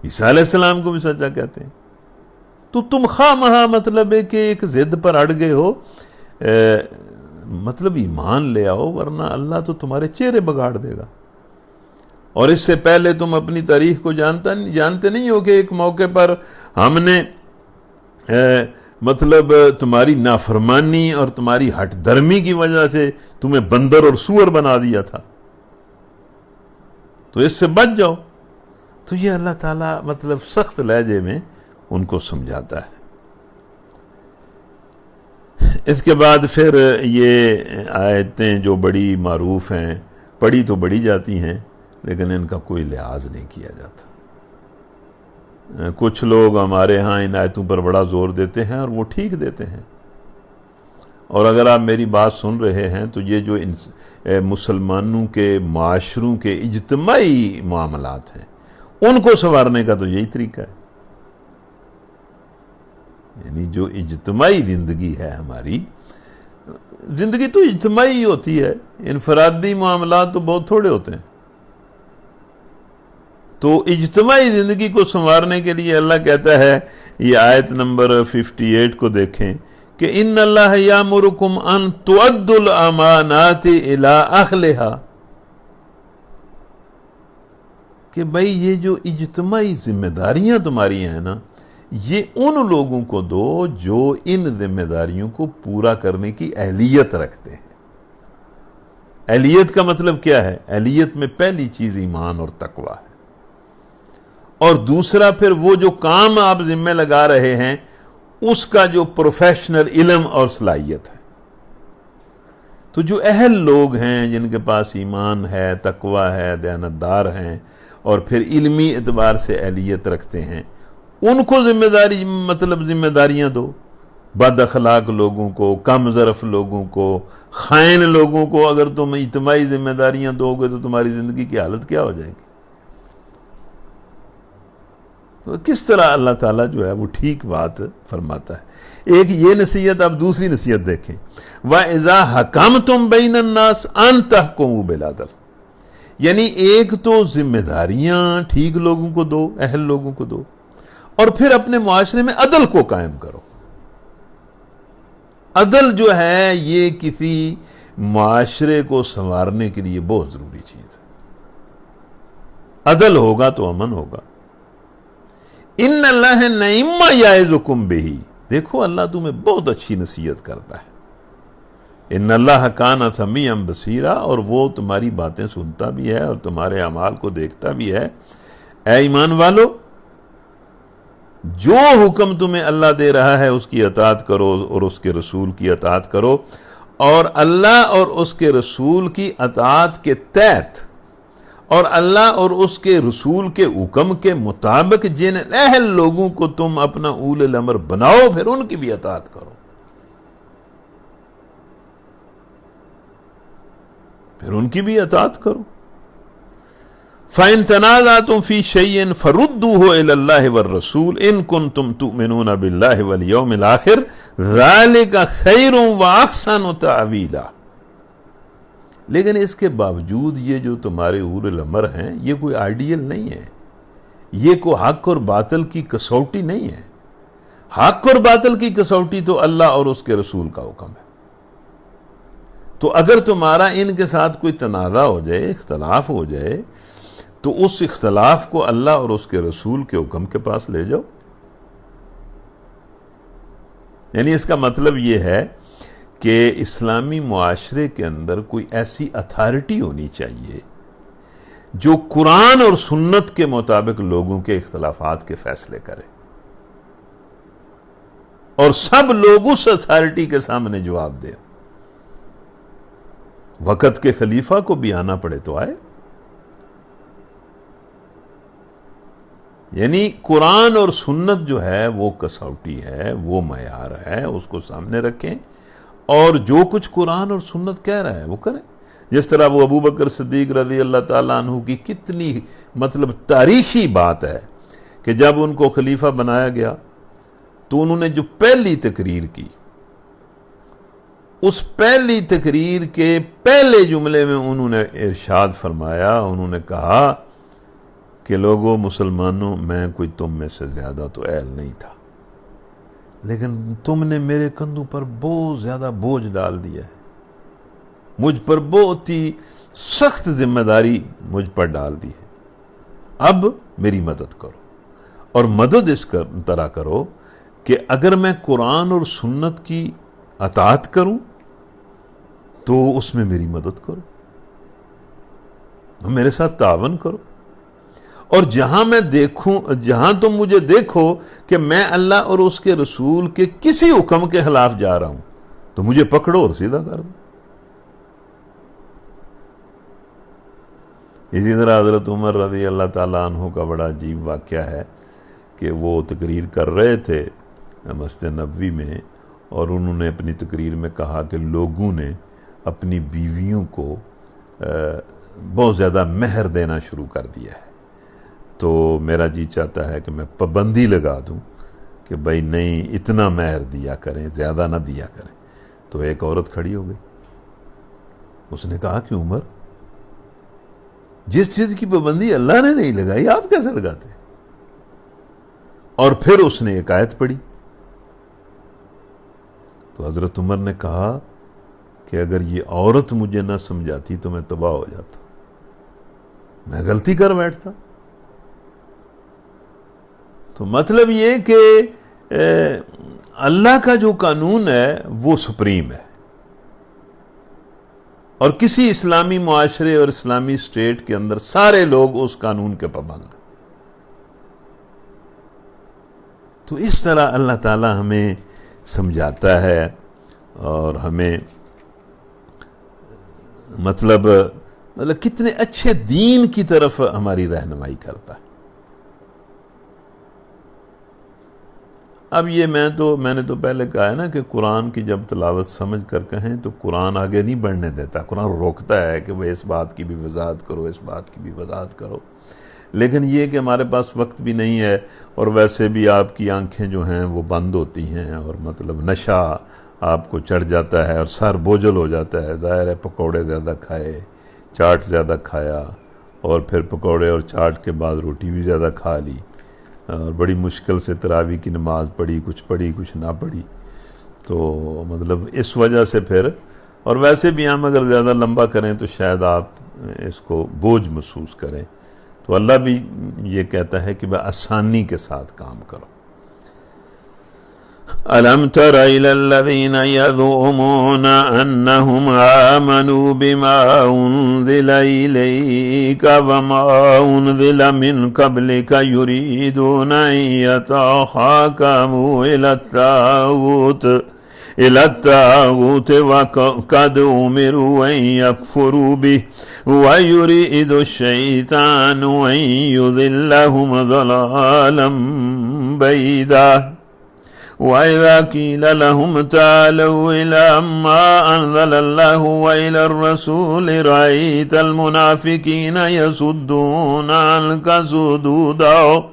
Speaker 1: عیسیٰ علیہ السلام کو بھی سچا کہتے ہیں۔ تو تم خواہ مہا مطلب ہے کہ ایک ضد پر اڑ گئے ہو، مطلب ایمان لے آؤ ورنہ اللہ تو تمہارے چہرے بگاڑ دے گا۔ اور اس سے پہلے تم اپنی تاریخ کو جانتے نہیں ہو کہ ایک موقع پر ہم نے مطلب تمہاری نافرمانی اور تمہاری ہٹ درمی کی وجہ سے تمہیں بندر اور سور بنا دیا تھا، تو اس سے بچ جاؤ۔ تو یہ اللہ تعالیٰ مطلب سخت لہجے میں ان کو سمجھاتا ہے۔ اس کے بعد پھر یہ آیتیں جو بڑی معروف ہیں، پڑھی تو بڑھی جاتی ہیں لیکن ان کا کوئی لحاظ نہیں کیا جاتا۔ کچھ لوگ ہمارے ہاں ان آیتوں پر بڑا زور دیتے ہیں اور وہ ٹھیک دیتے ہیں، اور اگر آپ میری بات سن رہے ہیں تو یہ جو مسلمانوں کے معاشروں کے اجتماعی معاملات ہیں ان کو سنوارنے کا تو یہی طریقہ ہے، یعنی جو اجتماعی زندگی ہے ہماری، زندگی تو اجتماعی ہی ہوتی ہے، انفرادی معاملات تو بہت تھوڑے ہوتے ہیں۔ تو اجتماعی زندگی کو سنوارنے کے لیے اللہ کہتا ہے، یہ آیت نمبر 58 کو دیکھیں کہ ان اللہ یامرکم ان تؤدوا الامانات الی اہلھا، کہ بھئی یہ جو اجتماعی ذمہ داریاں تمہاری ہیں نا، یہ ان لوگوں کو دو جو ان ذمہ داریوں کو پورا کرنے کی اہلیت رکھتے ہیں۔ اہلیت کا مطلب کیا ہے؟ اہلیت میں پہلی چیز ایمان اور تقوی ہے، اور دوسرا پھر وہ جو کام آپ ذمہ لگا رہے ہیں اس کا جو پروفیشنل علم اور صلاحیت ہے۔ تو جو اہل لوگ ہیں جن کے پاس ایمان ہے، تقوی ہے، دیانتدار ہیں، اور پھر علمی اعتبار سے اہلیت رکھتے ہیں، ان کو ذمہ داریاں دو۔ بد اخلاق لوگوں کو، کم ظرف لوگوں کو، خائن لوگوں کو اگر تم اجتماعی ذمہ داریاں دو گے تو تمہاری زندگی کی حالت کیا ہو جائے گی؟ تو کس طرح اللہ تعالیٰ جو ہے وہ ٹھیک بات فرماتا ہے۔ ایک یہ نصیحت، اب دوسری نصیحت دیکھیں، وَإِذَا حَكَمْتُمْ بَيْنَ النَّاسِ أَن تَحْكُمُوا بِالْعَدْلِ، یعنی ایک تو ذمہ داریاں ٹھیک لوگوں کو دو، اہل لوگوں کو دو، اور پھر اپنے معاشرے میں عدل کو قائم کرو۔ عدل جو ہے یہ کسی معاشرے کو سنوارنے کے لیے بہت ضروری چیز ہے۔ عدل ہوگا تو امن ہوگا۔ ان اللہ نعم یعظکم بہ، دیکھو اللہ تمہیں بہت اچھی نصیحت کرتا ہے۔ ان اللہ کان سمیعا بصیرا، اور وہ تمہاری باتیں سنتا بھی ہے اور تمہارے اعمال کو دیکھتا بھی ہے۔ اے ایمان والو جو حکم تمہیں اللہ دے رہا ہے اس کی اطاعت کرو اور اس کے رسول کی اطاعت کرو، اور اللہ اور اس کے رسول کی اطاعت کے تحت اور اللہ اور اس کے رسول کے حکم کے مطابق جن اہل لوگوں کو تم اپنا اول الامر بناؤ پھر ان کی بھی اطاعت کرو، پھر ان کی بھی اطاعت کرو۔ فَإِن تَنَازَعْتُمْ فِي شَيْءٍ فَرُدُّوهُ إِلَى اللَّهِ وَالرَّسُولِ إِن كُنتُمْ تُؤْمِنُونَ بِاللَّهِ وَالْيَوْمِ الْآخِرِ ذَلِكَ خَيْرٌ وَأَحْسَنُ تَأْوِيلًا۔ لیکن اس کے باوجود یہ جو تمہارے اولو الامر ہیں یہ کوئی آئیڈیل نہیں ہے، یہ کوئی حق اور باطل کی کسوٹی نہیں ہے۔ حق اور باطل کی کسوٹی تو اللہ اور اس کے رسول کا حکم ہے۔ تو اگر تمہارا ان کے ساتھ کوئی تنازع ہو جائے، اختلاف ہو جائے، تو اس اختلاف کو اللہ اور اس کے رسول کے حکم کے پاس لے جاؤ۔ یعنی اس کا مطلب یہ ہے کہ اسلامی معاشرے کے اندر کوئی ایسی اتھارٹی ہونی چاہیے جو قرآن اور سنت کے مطابق لوگوں کے اختلافات کے فیصلے کرے، اور سب لوگ اس اتھارٹی کے سامنے جواب دیں۔ وقت کے خلیفہ کو بھی آنا پڑے تو آئے۔ یعنی قرآن اور سنت جو ہے وہ کسوٹی ہے، وہ معیار ہے، اس کو سامنے رکھیں اور جو کچھ قرآن اور سنت کہہ رہا ہے وہ کریں۔ جس طرح وہ ابو بکر صدیق رضی اللہ تعالیٰ عنہ کی کتنی تاریخی بات ہے کہ جب ان کو خلیفہ بنایا گیا تو انہوں نے جو پہلی تقریر کی، اس پہلی تقریر کے پہلے جملے میں انہوں نے ارشاد فرمایا، انہوں نے کہا کہ لوگوں مسلمانوں، میں کوئی تم میں سے زیادہ تو اہل نہیں تھا، لیکن تم نے میرے کندھوں پر بہت زیادہ بوجھ ڈال دیا ہے، مجھ پر بہت ہی سخت ذمہ داری مجھ پر ڈال دی ہے، اب میری مدد کرو، اور مدد اس طرح کرو کہ اگر میں قرآن اور سنت کی اطاعت کروں تو اس میں میری مدد کرو، میرے ساتھ تعاون کرو، اور جہاں میں دیکھوں، جہاں تم مجھے دیکھو کہ میں اللہ اور اس کے رسول کے کسی حکم کے خلاف جا رہا ہوں تو مجھے پکڑو اور سیدھا کر دو۔ اسی طرح حضرت عمر رضی اللہ تعالیٰ عنہ کا بڑا عجیب واقعہ ہے کہ وہ تقریر کر رہے تھے مسجد نبوی میں، اور انہوں نے اپنی تقریر میں کہا کہ لوگوں نے اپنی بیویوں کو بہت زیادہ مہر دینا شروع کر دیا ہے، تو میرا جی چاہتا ہے کہ میں پابندی لگا دوں کہ بھائی نہیں، اتنا مہر دیا کریں، زیادہ نہ دیا کریں۔ تو ایک عورت کھڑی ہو گئی، اس نے کہا کہ عمر، جس چیز کی پابندی اللہ نے نہیں لگائی آپ کیسے لگاتے ہیں؟ اور پھر اس نے ایک آیت پڑھی، تو حضرت عمر نے کہا کہ اگر یہ عورت مجھے نہ سمجھاتی تو میں تباہ ہو جاتا، میں غلطی کر بیٹھتا۔ تو مطلب یہ کہ اللہ کا جو قانون ہے وہ سپریم ہے، اور کسی اسلامی معاشرے اور اسلامی اسٹیٹ کے اندر سارے لوگ اس قانون کے پابند ہیں۔ تو اس طرح اللہ تعالی ہمیں سمجھاتا ہے اور ہمیں مطلب کتنے اچھے دین کی طرف ہماری رہنمائی کرتا ہے۔ اب یہ میں نے تو پہلے کہا ہے نا کہ قرآن کی جب تلاوت سمجھ کر کہیں تو قرآن آگے نہیں بڑھنے دیتا، قرآن روکتا ہے کہ وہ اس بات کی بھی وضاحت کرو، اس بات کی بھی وضاحت کرو، لیکن یہ کہ ہمارے پاس وقت بھی نہیں ہے، اور ویسے بھی آپ کی آنکھیں جو ہیں وہ بند ہوتی ہیں، اور نشہ آپ کو چڑھ جاتا ہے اور سر بوجھل ہو جاتا ہے۔ ظاہر ہے پکوڑے زیادہ کھائے، چاٹ زیادہ کھایا، اور پھر پکوڑے اور چاٹ کے بعد روٹی بھی زیادہ کھا لی، اور بڑی مشکل سے تراویح کی نماز پڑھی کچھ نہ پڑھی، تو اس وجہ سے پھر، اور ویسے بھی ہم اگر زیادہ لمبا کریں تو شاید آپ اس کو بوجھ محسوس کریں، تو اللہ بھی یہ کہتا ہے کہ آسانی کے ساتھ کام کرو۔ ألم تر إلى الذين يزعمون أنهم آمنوا بما أنزل إليك وما أنزل من قبلك يريدون أن يتحاكموا إلى الطاغوت وقد أمروا أن يكفروا به ويريد الشيطان أن يضلهم ضلالا بعيدا وإذا قيل لهم تعالوا إلى ما أنزل الله وإلى الرسول رأيت المنافقين يصدون عنك صدودا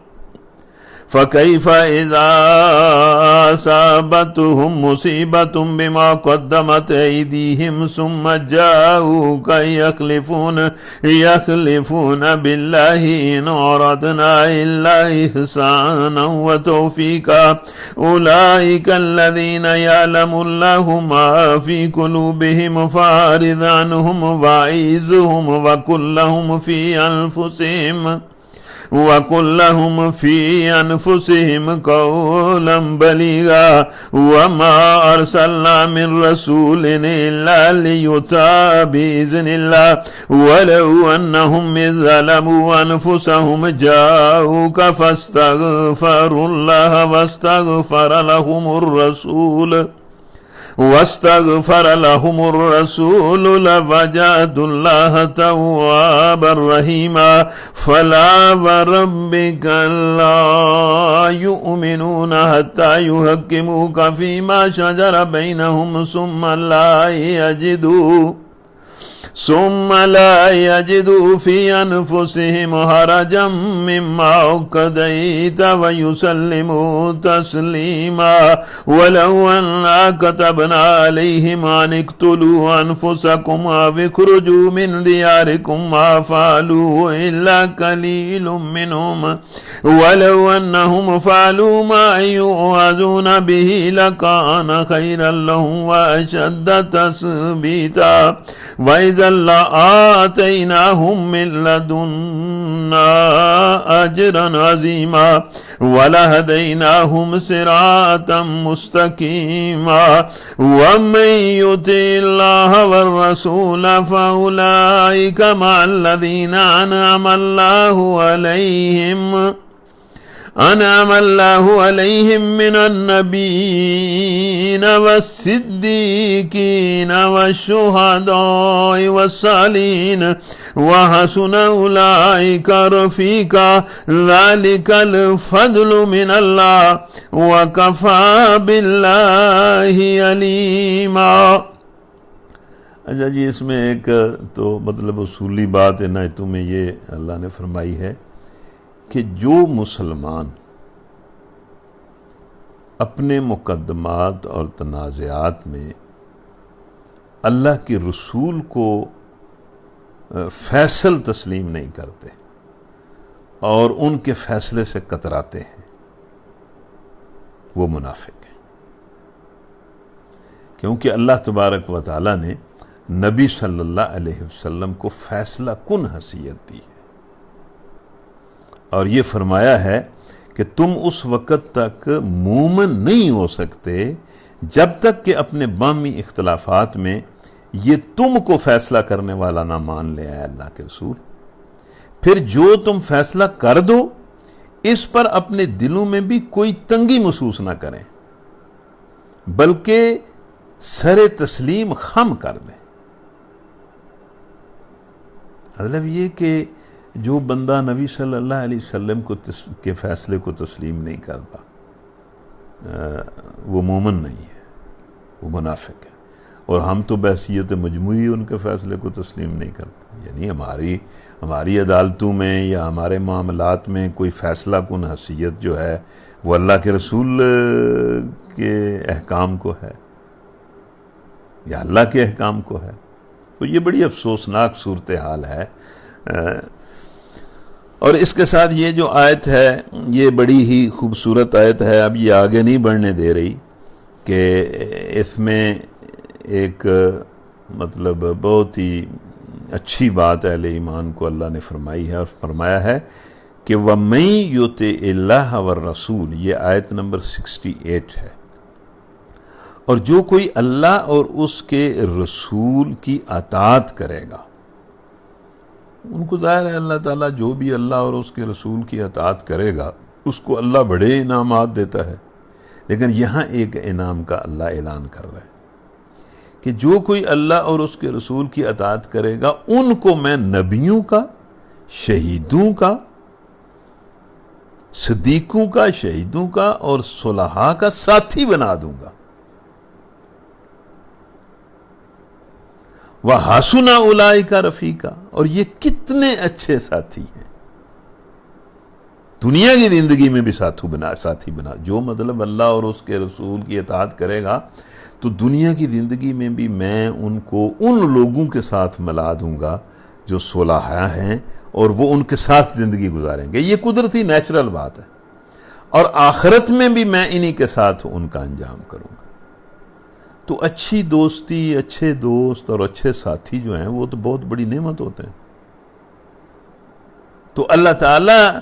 Speaker 1: فكيف إذا أصابتهم مصيبة بما قدمت أيديهم ثم جاءوك يخلفون بالله إن أردنا إلا إحسانا وتوفيقا أولئك الذين يعلم الله ما في قلوبهم فأعرض عنهم وعظهم وقل لهم في أنفسهم قولا بليغا وما أرسلنا من رسول إلا ليطاع بإذن الله ولو أنهم إذ ظلموا أنفسهم جاءوك فاستغفروا الله واستغفر لهم الرسول لوجدوا الله توابا رحيما فلا وربك لا يؤمنون حتى يحكموك فيما شجر بينهم ثم لا يجدوا في أنفسهم حرجا مما قضيت ويسلموا تسليما ولو أنا كتبنا عليهم أن اقتلوا أنفسكم أو اخرجوا من دياركم ما فعلوا إلا قليل منهم ولو أنهم فعلوا ما يوعظون به لكان خيرا لهم وأشد تثبيتا وإذا لآتيناهم من لدنا أجرا عظيما ولهديناهم صراطا مستقيما ومن يطع الله والرسول فأولئك مع الذين أنعم الله عليهم من النبيين والصديقين والشهداء والصالحين وحسن أولئك رفيقا ذلك الفضل من الله وكفى بالله عليما۔
Speaker 2: اچھا جی، اس میں ایک تو مطلب اصولی بات عنایتوں میں یہ اللہ نے فرمائی ہے کہ جو مسلمان اپنے مقدمات اور تنازعات میں اللہ کے رسول کو فیصل تسلیم نہیں کرتے اور ان کے فیصلے سے کتراتے ہیں، وہ منافق ہیں، کیونکہ اللہ تبارک و تعالیٰ نے نبی صلی اللہ علیہ وسلم کو فیصلہ کن حیثیت دی ہے اور یہ فرمایا ہے کہ تم اس وقت تک مومن نہیں ہو سکتے جب تک کہ اپنے باہمی اختلافات میں یہ تم کو فیصلہ کرنے والا نہ مان لے آئے اللہ کے رسول، پھر جو تم فیصلہ کر دو اس پر اپنے دلوں میں بھی کوئی تنگی محسوس نہ کریں بلکہ سر تسلیم خم کر دیں۔ مطلب یہ کہ جو بندہ نبی صلی اللہ علیہ وسلم کے فیصلے کو تسلیم نہیں کرتا وہ مومن نہیں ہے، وہ منافق ہے، اور ہم تو بحیثیت مجموعی ان کے فیصلے کو تسلیم نہیں کرتے، یعنی ہماری عدالتوں میں یا ہمارے معاملات میں کوئی فیصلہ کن حیثیت جو ہے وہ اللہ کے رسول کے احکام کو ہے یا اللہ کے احکام کو ہے، تو یہ بڑی افسوسناک صورتحال ہے۔ اور اس کے ساتھ یہ جو آیت ہے یہ بڑی ہی خوبصورت آیت ہے، اب یہ آگے نہیں بڑھنے دے رہی کہ اس میں ایک مطلب بہت ہی اچھی بات اہل ایمان کو اللہ نے فرمائی ہے، اور فرمایا ہے کہ وَمَن يُطِعِ اللَّهَ وَالرَّسُولَ، یہ آیت نمبر 68 ہے، اور جو کوئی اللہ اور اس کے رسول کی اطاعت کرے گا، ان کو ظاہر ہے اللہ تعالیٰ جو بھی اللہ اور اس کے رسول کی اطاعت کرے گا اس کو اللہ بڑے انعامات دیتا ہے، لیکن یہاں ایک انعام کا اللہ اعلان کر رہا ہے کہ جو کوئی اللہ اور اس کے رسول کی اطاعت کرے گا ان کو میں نبیوں کا، شہیدوں کا، صدیقوں کا، شہیدوں کا اور صلحاء کا ساتھی بنا دوں گا۔ وَحَسُنَ أُولَئِكَ رَفِيقًا، اور یہ کتنے اچھے ساتھی ہیں۔ دنیا کی زندگی میں بھی ساتھی بنا، جو مطلب اللہ اور اس کے رسول کی اطاعت کرے گا تو دنیا کی زندگی میں بھی میں ان کو ان لوگوں کے ساتھ ملا دوں گا جو صلحاء ہیں اور وہ ان کے ساتھ زندگی گزاریں گے۔ یہ قدرتی نیچرل بات ہے، اور آخرت میں بھی میں انہی کے ساتھ ان کا انجام کروں گا۔ تو اچھی دوستی، اچھے دوست اور اچھے ساتھی جو ہیں وہ تو بہت بڑی نعمت ہوتے ہیں۔ تو اللہ تعالیٰ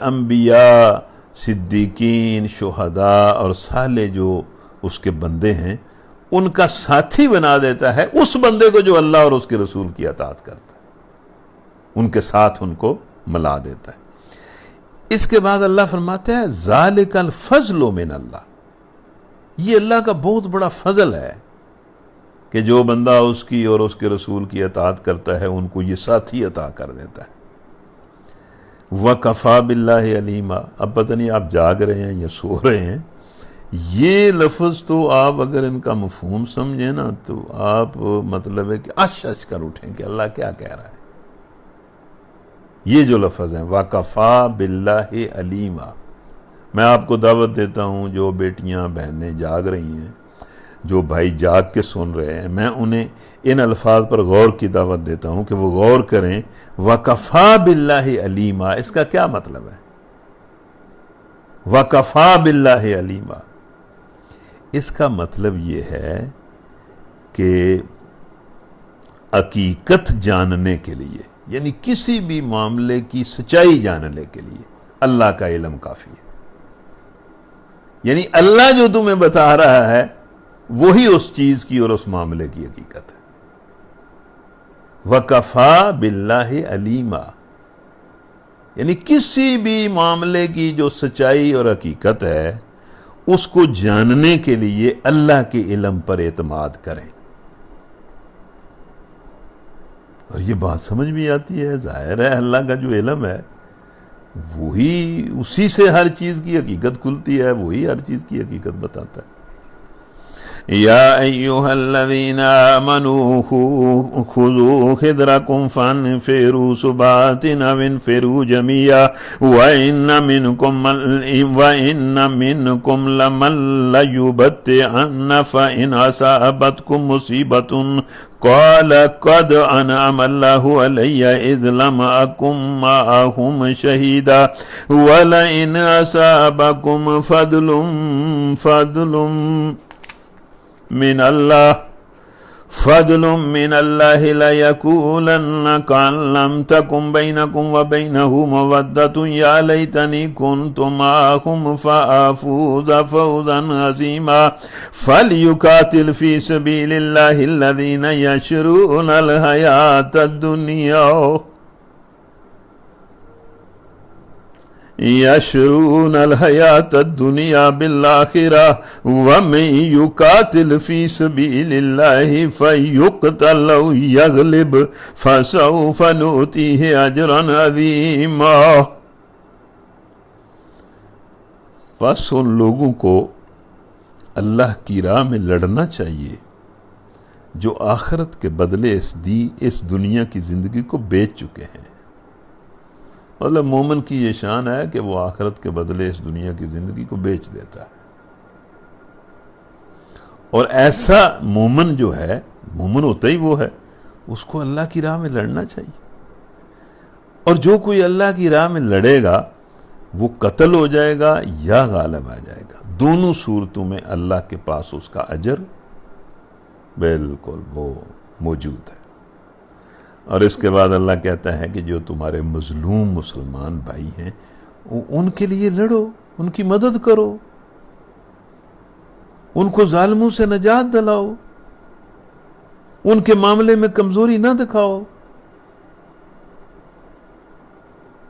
Speaker 2: انبیاء، صدیقین، شہداء اور صالح جو اس کے بندے ہیں ان کا ساتھی بنا دیتا ہے اس بندے کو جو اللہ اور اس کے رسول کی اطاعت کرتا ہے، ان کے ساتھ ان کو ملا دیتا ہے۔ اس کے بعد اللہ فرماتا ہے ذالک الفضل من اللہ، یہ اللہ کا بہت بڑا فضل ہے کہ جو بندہ اس کی اور اس کے رسول کی اطاعت کرتا ہے ان کو یہ ساتھی عطا کر دیتا ہے۔ وَكَفَى بِاللَّهِ عَلِيمًا، اب پتہ نہیں آپ جاگ رہے ہیں یا سو رہے ہیں، یہ لفظ تو آپ اگر ان کا مفہوم سمجھیں نا تو آپ مطلب ہے کہ اش کر اٹھیں کہ اللہ کیا کہہ رہا ہے۔ یہ جو لفظ ہیں وَكَفَى بِاللَّهِ عَلِيمًا، میں آپ کو دعوت دیتا ہوں جو بیٹیاں بہنیں جاگ رہی ہیں، جو بھائی جاگ کے سن رہے ہیں، میں انہیں ان الفاظ پر غور کی دعوت دیتا ہوں کہ وہ غور کریں۔ وَكَفَى بِاللَّهِ عَلِيمًا، اس کا کیا مطلب ہے؟ وَكَفَى بِاللَّهِ عَلِيمًا، اس کا مطلب یہ ہے کہ حقیقت جاننے کے لیے، یعنی کسی بھی معاملے کی سچائی جاننے کے لیے اللہ کا علم کافی ہے۔ یعنی اللہ جو تمہیں بتا رہا ہے وہی اس چیز کی اور اس معاملے کی حقیقت ہے۔ وَكَفَى بِاللَّهِ عَلِيمًا، یعنی کسی بھی معاملے کی جو سچائی اور حقیقت ہے اس کو جاننے کے لیے اللہ کے علم پر اعتماد کریں۔ اور یہ بات سمجھ بھی آتی ہے، ظاہر ہے اللہ کا جو علم ہے وہی، اسی سے ہر چیز کی حقیقت کھلتی ہے، وہی ہر چیز کی حقیقت بتاتا ہے۔ یا ایھا الذین آمنوا خذوا حذرکم فانفروا ثبات او انفروا جميعا وإن منکم لمن لیبطئن فإن أصابتکم مصیبۃ قال قد انعم اللہ علی اذ لم اکن معهم شہیدا ولئن اصابکم فضل من اللہ لیقولن کأن لم تکن بینکم وبینہ مودۃ یا لیتنی کنت معکم فأفوز فوزا عظیما فلیقاتل فی سبیل اللہ الذین یشرون الحیاۃ الدنیا بالآخرہ ومن یقاتل فی سبیل اللہ فیقتل او یغلب فسوف نؤتیہ اجرا عظیما۔ بس ان لوگوں کو اللہ کی راہ میں لڑنا چاہیے جو آخرت کے بدلے اس دنیا کی زندگی کو بیچ چکے ہیں۔ مطلب مومن کی یہ شان ہے کہ وہ آخرت کے بدلے اس دنیا کی زندگی کو بیچ دیتا ہے، اور ایسا مومن جو ہے، مومن ہوتا ہی وہ ہے، اس کو اللہ کی راہ میں لڑنا چاہیے۔ اور جو کوئی اللہ کی راہ میں لڑے گا وہ قتل ہو جائے گا یا غالب آ جائے گا، دونوں صورتوں میں اللہ کے پاس اس کا اجر بالکل وہ موجود ہے۔ اور اس کے بعد اللہ کہتا ہے کہ جو تمہارے مظلوم مسلمان بھائی ہیں ان کے لیے لڑو، ان کی مدد کرو، ان کو ظالموں سے نجات دلاؤ، ان کے معاملے میں کمزوری نہ دکھاؤ۔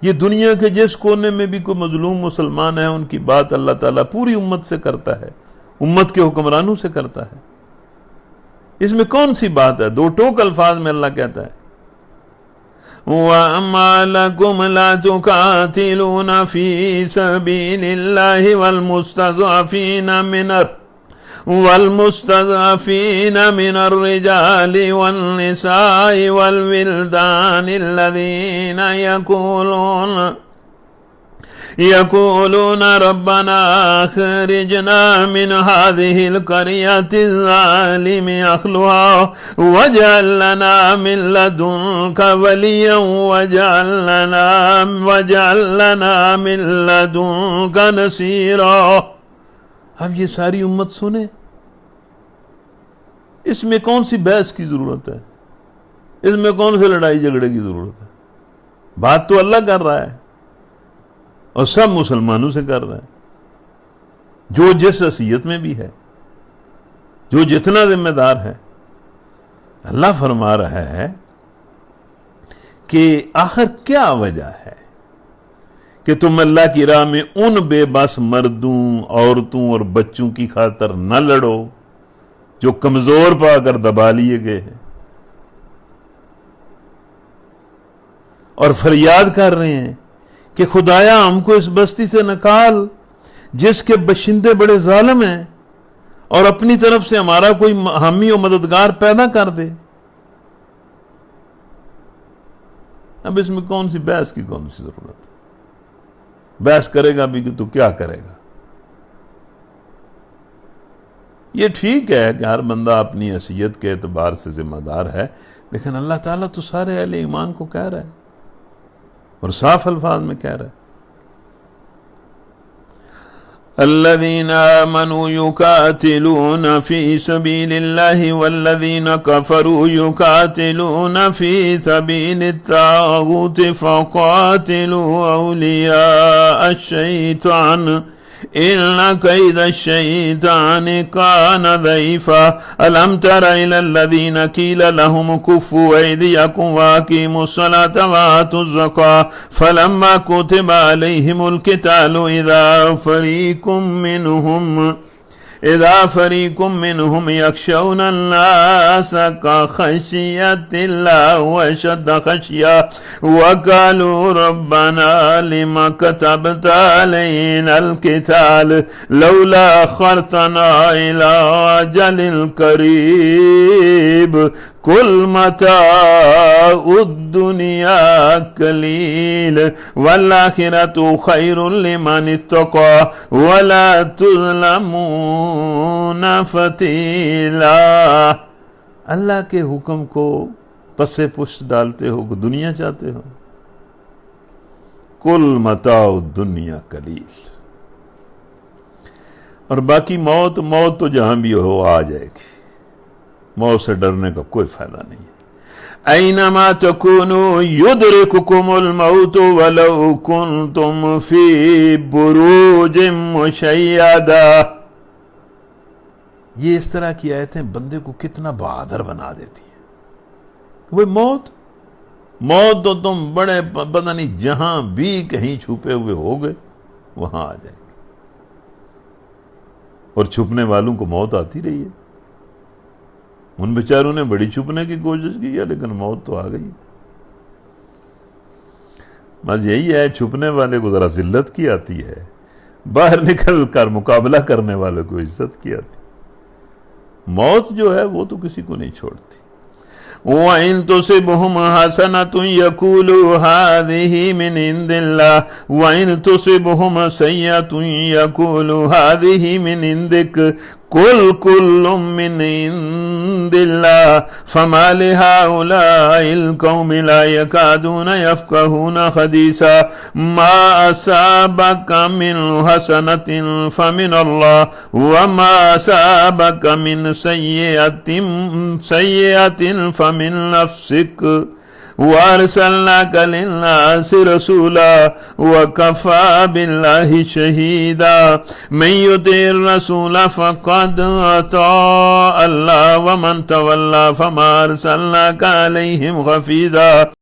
Speaker 2: یہ دنیا کے جس کونے میں بھی کوئی مظلوم مسلمان ہے، ان کی بات اللہ تعالیٰ پوری امت سے کرتا ہے، امت کے حکمرانوں سے کرتا ہے۔ اس میں کون سی بات ہے؟ دو ٹوک الفاظ میں اللہ کہتا ہے وَأَمَّا لَكُمْ لَا تُقَاتِلُونَ فِي سَبِيلِ اللَّهِ والمستضعفين من الرجال والنساء والولدان الذين يقولون ربنا اخرجنا من هذه القرية الظالم أهلها واجعل لنا من لدنك وليا واجعل لنا من لدنك نصيرا۔ اب یہ ساری امت سنے، اس میں کون سی بحث کی ضرورت ہے؟ اس میں کون سے لڑائی جھگڑے کی ضرورت ہے؟ بات تو اللہ کر رہا ہے اور سب مسلمانوں سے کر رہا ہے، جو جس حیثیت میں بھی ہے، جو جتنا ذمہ دار ہے۔ اللہ فرما رہا ہے کہ آخر کیا وجہ ہے کہ تم اللہ کی راہ میں ان بے بس مردوں، عورتوں اور بچوں کی خاطر نہ لڑو جو کمزور پا کر دبا لیے گئے ہیں اور فریاد کر رہے ہیں کہ خدایا ہم کو اس بستی سے نکال جس کے باشندے بڑے ظالم ہیں، اور اپنی طرف سے ہمارا کوئی حامی و مددگار پیدا کر دے۔ اب اس میں کون سی بحث کی کون سی ضرورت ہے؟ بحث کرے گا بھی کہ تو کیا کرے گا؟ یہ ٹھیک ہے کہ ہر بندہ اپنی حیثیت کے اعتبار سے ذمہ دار ہے، لیکن اللہ تعالیٰ تو سارے اہل ایمان کو کہہ رہا ہے اور صاف الفاظ میں کہہ رہا ہے الذين آمنوا يقاتلون في سبيل الله والذين كفروا يقاتلون في سبيل الطاغوت فقاتلوا أولياء الشيطان إن كيد الشيطان كان ضعيفا ألم تر إلى الذين قيل لهم كفوا أيديكم وأقيموا الصلاة وآتوا الزكاة فلما كتب عليهم القتال إذا فريق منهم يخشون الناس كخشية الله وأشد خشية وقالوا ربنا لما كتبت علينا القتال لولا أخرتنا إلى أجل قريب قل متاع الدنيا قليل والآخرة خير لمن اتقى ولا تظلمون فتیلا۔ اللہ کے حکم کو پسے پشت ڈالتے ہو کہ دنیا چاہتے ہو؟ کل متاع الدنیا قلیل، اور باقی موت تو جہاں بھی ہو آ جائے گی، موت سے ڈرنے کا کوئی فائدہ نہیں ہے۔ اینما تکونوا یدرککم الموت ولو کنتم فی بروج مشیدہ۔ یہ اس طرح کی آیتیں بندے کو کتنا بہادر بنا دیتی ہیں کہ بھئی موت تو تم بڑے پتہ نہیں جہاں بھی کہیں چھپے ہوئے ہوگے وہاں آ جائے گی، اور چھپنے والوں کو موت آتی رہی ہے۔ ان بیچاروں نے بڑی چھپنے کی کوشش کی ہے لیکن موت تو آ گئی۔ بس یہی ہے، چھپنے والے کو ذرا ذلت کی آتی ہے، باہر نکل کر مقابلہ کرنے والے کو عزت کی آتی۔ موت جو ہے وہ تو کسی کو نہیں چھوڑتی۔ وَإِن تُصِبْهُمْ حَسَنَةٌ يَقُولُوا هَذِهِ مِنْ عِنْدِ اللَّهِ وَإِن تُصِبْهُمْ سَيِّئَةٌ يَقُولُوا هَذِهِ مِنْ عِنْدِكَ قُلْ كُلٌّ مِّنْ عِنْدِ اللَّهِ فَمَا لِهَٰؤُلَاءِ الْقَوْمِ لَا يَكَادُونَ يَفْقَهُونَ حَدِيثًا مَا أَصَابَكَ مِنْ حَسَنَةٍ فَمِنَ اللَّهِ وَمَا أَصَابَكَ مِنْ سَيِّئَةٍ فَمِنْ نَفْسِكَ وارسلناک للناس رسولا وکفی باللہ شہیدا من یطع الرسول فقد اطاع اللہ ومن تولی فما ارسلناک علیہم حفیظا